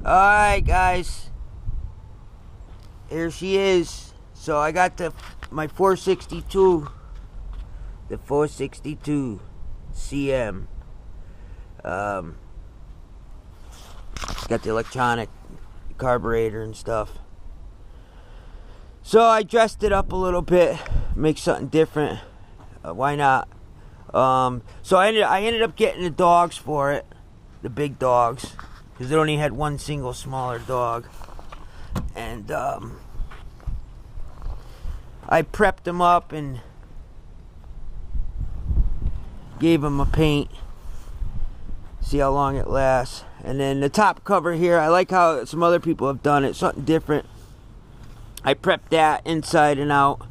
Alright, guys. Here she is. So I got my 462. The 462 CM. Got the electronic carburetor and stuff. So I dressed it up a little bit. Make something different. Why not? So I ended up getting the dogs for it. The big dogs. Because it only had one single smaller dog. And I prepped them up and gave them a paint. See how long it lasts. And then the top cover here, I like how some other people have done it. Something different. I prepped that inside and out.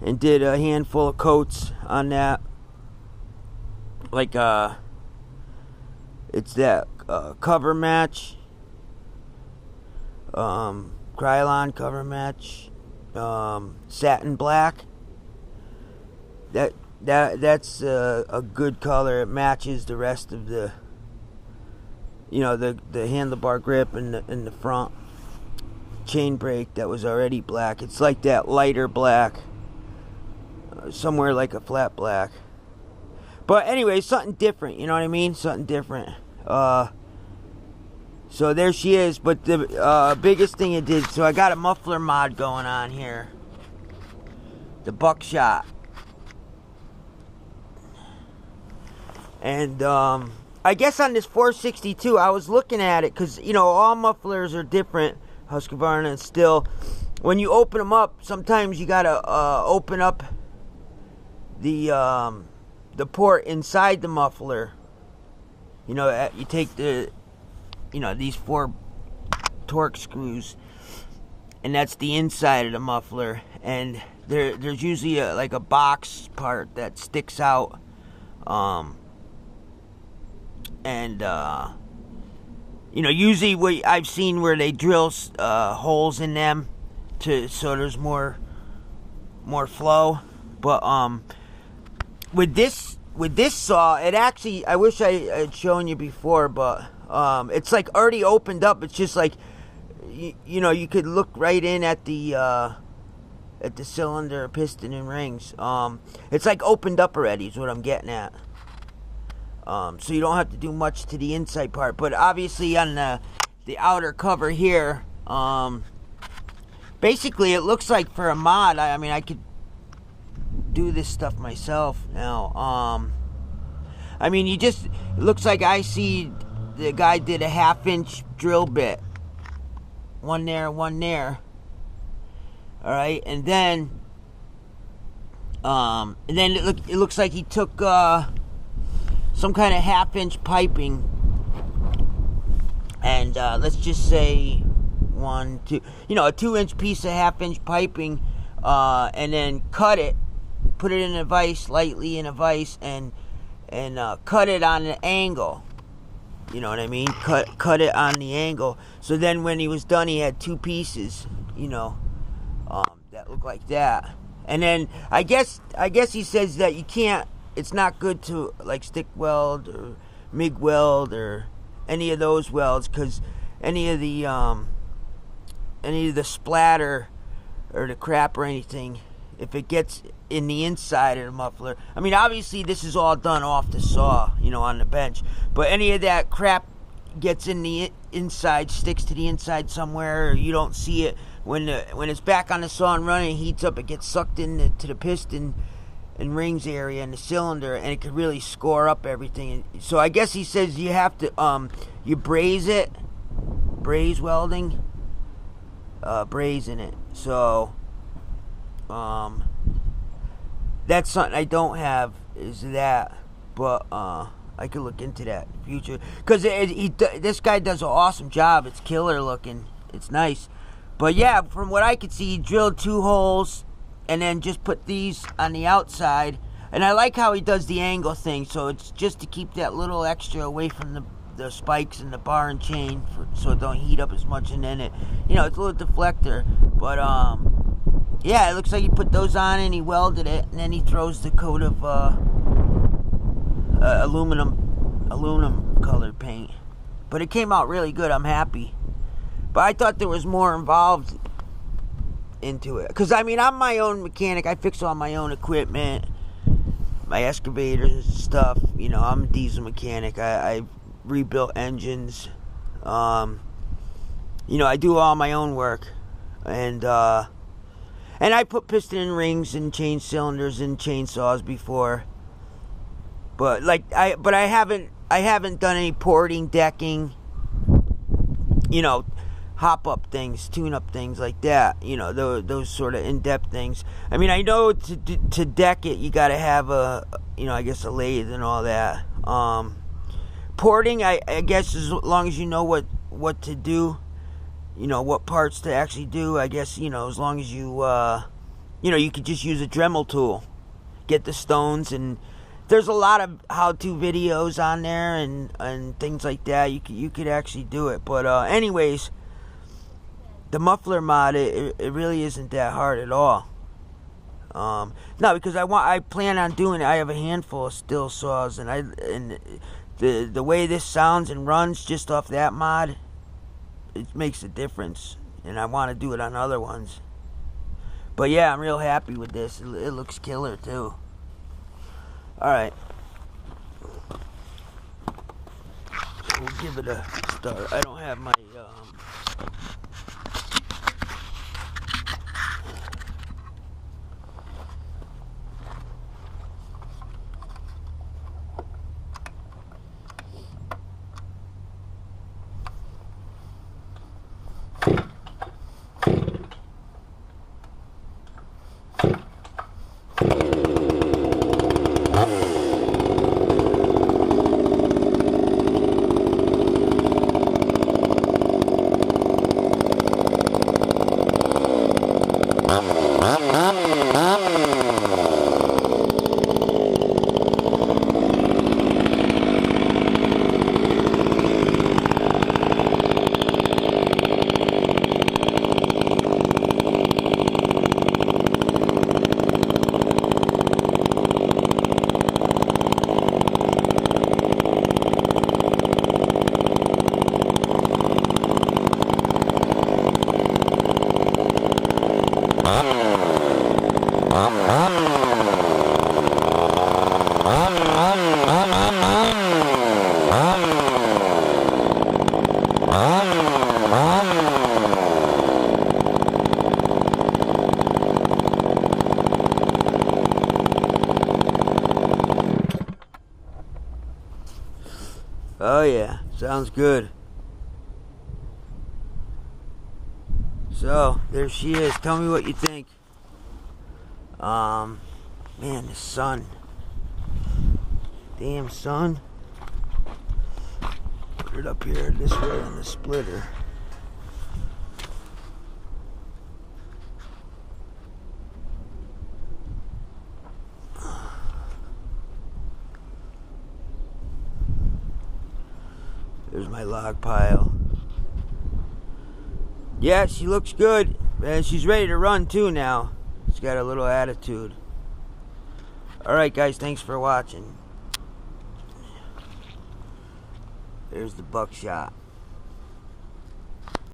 And did a handful of coats on that. Like, it's that cover match. Krylon cover match. Satin black. That's a good color. It matches the rest of the, the handlebar grip and the front chain brake that was already black. It's like that lighter black, somewhere like a flat black. But anyway, something different. You know what I mean? Something different. So there she is. But the biggest thing it did. So I got a muffler mod going on here. The Buckshot. And I guess on this 462, I was looking at it because all mufflers are different. Husqvarna and Stihl. When you open them up, sometimes you gotta open up the port inside the muffler. You take these 4 torque screws, and that's the inside of the muffler. And there's usually like a box part that sticks out. Usually what I've seen where they drill holes in them so there's more flow. But with this saw, it actually, I wish I had shown you before, but it's like already opened up. It's just like you could look right in at the cylinder, piston, and rings. It's like opened up already is what I'm getting at. So you don't have to do much to the inside part. But obviously on the outer cover here, basically it looks like for a mod, I could do this stuff myself now. It looks like I see the guy did a 1/2-inch drill bit. One there, one there. Alright, and then it looks like he took some kind of 1/2-inch piping, and let's just say 1, 2, a 2-inch piece of 1/2-inch piping, and then cut it, put it in a vise, lightly in a vise, and cut it on an angle. You know what I mean? Cut it on the angle. So then when he was done, he had 2 pieces, that look like that. And then I guess he says that you can't. It's not good to like stick weld or MIG weld or any of those welds, because any of the splatter or the crap or anything, if it gets in the inside of the muffler. Obviously this is all done off the saw, on the bench. But any of that crap gets in the inside, sticks to the inside somewhere, or you don't see it when it's back on the saw and running, it heats up, it gets sucked into the piston and rings area in the cylinder, and it could really score up everything. So I guess he says you have to you braze welding, brazing it. So that's something I don't have, is that, but I could look into that in the future, because this guy does an awesome job. It's killer looking. It's nice. But yeah, from what I could see, he drilled 2 holes and then just put these on the outside. And I like how he does the angle thing, so it's just to keep that little extra away from the spikes and the bar and chain, so it don't heat up as much. And then it's a little deflector. But yeah, it looks like he put those on and he welded it, and then he throws the coat of aluminum colored paint. But it came out really good. I'm happy. But I thought there was more involved into it. Because, I mean, I'm my own mechanic. I fix all my own equipment, my excavators and stuff. You know, I'm a diesel mechanic. I rebuilt engines. You know, I do all my own work. And I put piston rings and change cylinders in chainsaws before. But I haven't done any porting, decking, you know, hop up things, tune up things like that, you know, those sort of in-depth things. I mean, I know to deck it, you got to have a, you know, I guess a lathe and all that. Porting, I guess, as long as you know what to do, you know, what parts to actually do, I guess, you know, as long as you, you know, you could just use a Dremel tool, get the stones, and there's a lot of how-to videos on there and things like that. You could actually do it. But anyways, the muffler mod, it really isn't that hard at all. No, because I plan on doing it. I have a handful of Stihl saws, and the way this sounds and runs just off that mod, it makes a difference, and I want to do it on other ones. But yeah, I'm real happy with this. It looks killer too. Alright, we'll give it a start. I don't have my Oh yeah, sounds good. So, there she is. Tell me what you think. Man, the sun. Damn sun. Put it up here this way on the splitter. There's my log pile. Yeah, she looks good. And she's ready to run too now. She's got a little attitude. Alright guys, thanks for watching. There's the Buckshot.